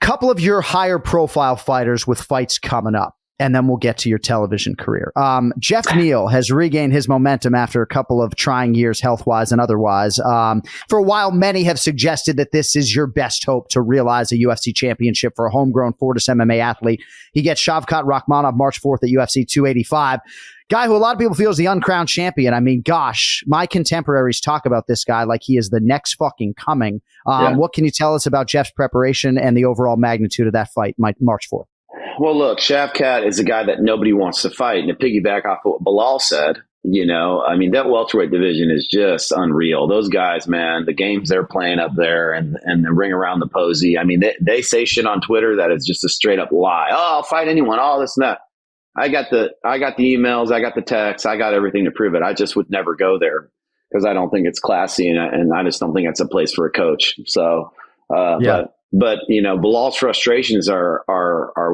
couple of your higher profile fighters with fights coming up, and then we'll get to your television career. Geoff Neal has regained his momentum after a couple of trying years, health-wise and otherwise. For a while, many have suggested that this is your best hope to realize a UFC championship for a homegrown Fortis MMA athlete. He gets Shavkat Rakhmonov March 4th at UFC 285. Guy who a lot of people feel is the uncrowned champion. I mean, gosh, my contemporaries talk about this guy like he is the next fucking coming. What can you tell us about Geoff's preparation and the overall magnitude of that fight, March 4th? Well, look, Shavkat is a guy that nobody wants to fight. And to piggyback off of what Belal said, I mean, that welterweight division is just unreal. Those guys, man, the games they're playing up there and the ring around the posy. I mean, they say shit on Twitter that is just a straight up lie. Oh, I'll fight anyone. All this and that. I got the emails, I got the texts, I got everything to prove it. I just would never go there because I don't think it's classy, and I just don't think it's a place for a coach. So, but Belal's frustrations are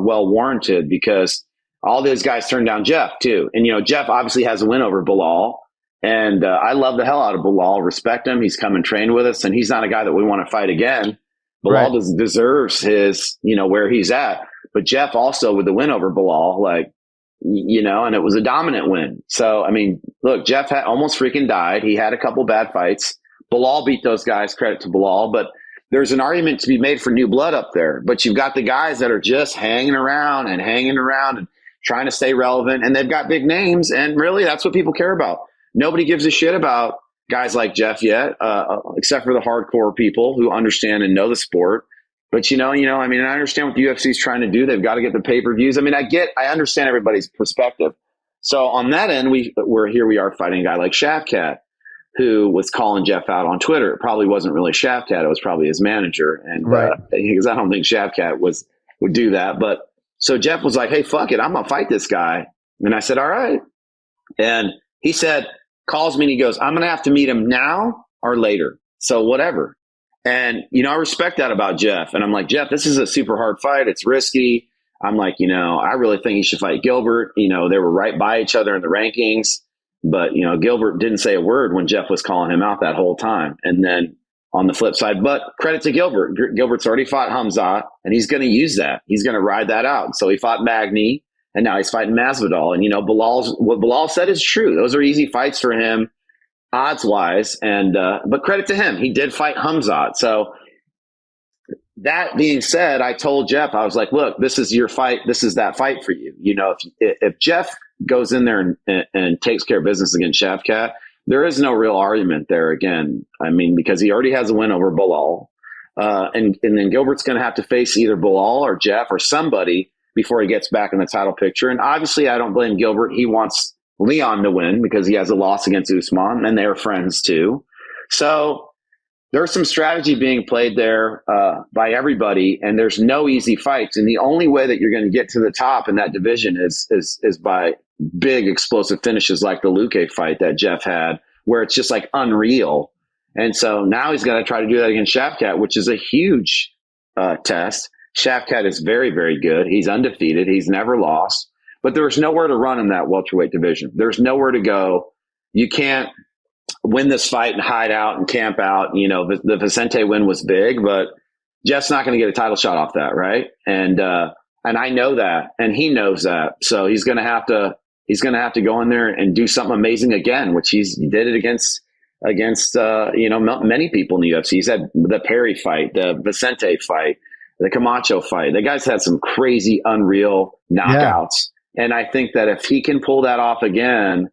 well warranted because all those guys turned down Geoff too, and Geoff obviously has a win over Belal, and I love the hell out of Belal, respect him. He's come and trained with us, and he's not a guy that we want to fight again. Belal deserves his, where he's at, but Geoff also with the win over Belal, and it was a dominant win. So, I mean, look, Geoff had almost freaking died. He had a couple bad fights. Belal beat those guys, credit to Belal, but there's an argument to be made for new blood up there. But you've got the guys that are just hanging around and trying to stay relevant, and they've got big names, and really that's what people care about. Nobody gives a shit about guys like Geoff yet, except for the hardcore people who understand and know the sport. But I mean, I understand what the UFC is trying to do. They've got to get the pay-per-views. I mean, I understand everybody's perspective. So on that end, we are fighting a guy like Shavkat, who was calling Geoff out on Twitter. It probably wasn't really Shavkat. It was probably his manager. And because I don't think Shavkat would do that. But so Geoff was like, hey, fuck it. I'm going to fight this guy. And I said, all right. And he said, calls me and he goes, I'm going to have to meet him now or later. So whatever. And, I respect that about Geoff. And I'm like, Geoff, this is a super hard fight. It's risky. I'm like, I really think he should fight Gilbert. They were right by each other in the rankings. But, Gilbert didn't say a word when Geoff was calling him out that whole time. And then on the flip side, but credit to Gilbert. Gilbert's already fought Hamzat, and he's going to use that. He's going to ride that out. So he fought Magny, and now he's fighting Masvidal. And, what Belal said is true. Those are easy fights for him, odds-wise. And but credit to him. He did fight Hamzat. So that being said, I told Geoff, I was like, look, this is your fight. This is that fight for you. If Geoff goes in there and takes care of business against Shavkat, there is no real argument there again. I mean, because he already has a win over Belal. And then Gilbert's going to have to face either Belal or Geoff or somebody before he gets back in the title picture. And obviously, I don't blame Gilbert. He wants Leon to win because he has a loss against Usman, and they're friends too. So there's some strategy being played there by everybody, and there's no easy fights. And the only way that you're going to get to the top in that division is by big explosive finishes like the Luque fight that Geoff had, where it's just like unreal. And so now he's going to try to do that against Shavkat, which is a huge test. Shavkat is very, very good. He's undefeated. He's never lost. But there's nowhere to run in that welterweight division. There's nowhere to go. You can't win this fight and hide out and camp out. The Vicente win was big, but Geoff's not going to get a title shot off that, right? And I know that, and he knows that. So he's going to have to go in there and do something amazing again, which he did it against many people in the UFC. He's had the Perry fight, the Vicente fight, the Camacho fight. The guy's had some crazy, unreal knockouts. Yeah. And I think that if he can pull that off again,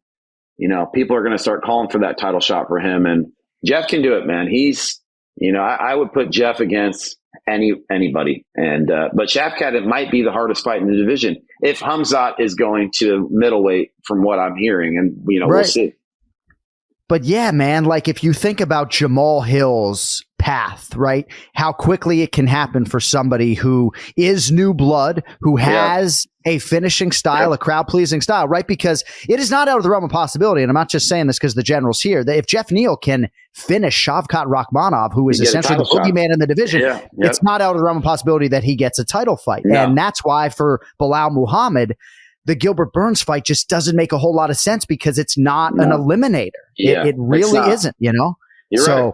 people are going to start calling for that title shot for him. And Geoff can do it, man. He's, I would put Geoff against anybody. And but Shavkat, it might be the hardest fight in the division if Hamzat is going to middleweight, from what I'm hearing. And we'll see. But yeah, man, like if you think about Jamal Hill's path, right? How quickly it can happen for somebody who is new blood, who has a finishing style, a crowd pleasing style, right? Because it is not out of the realm of possibility. And I'm not just saying this because the general's here, that if Geoff Neal can finish Shavkat Rakhmonov, who is essentially the boogeyman in the division, it's not out of the realm of possibility that he gets a title fight. No. And that's why for Belal Muhammad, the Gilbert Burns fight just doesn't make a whole lot of sense because it's not an eliminator. It really isn't, You're right.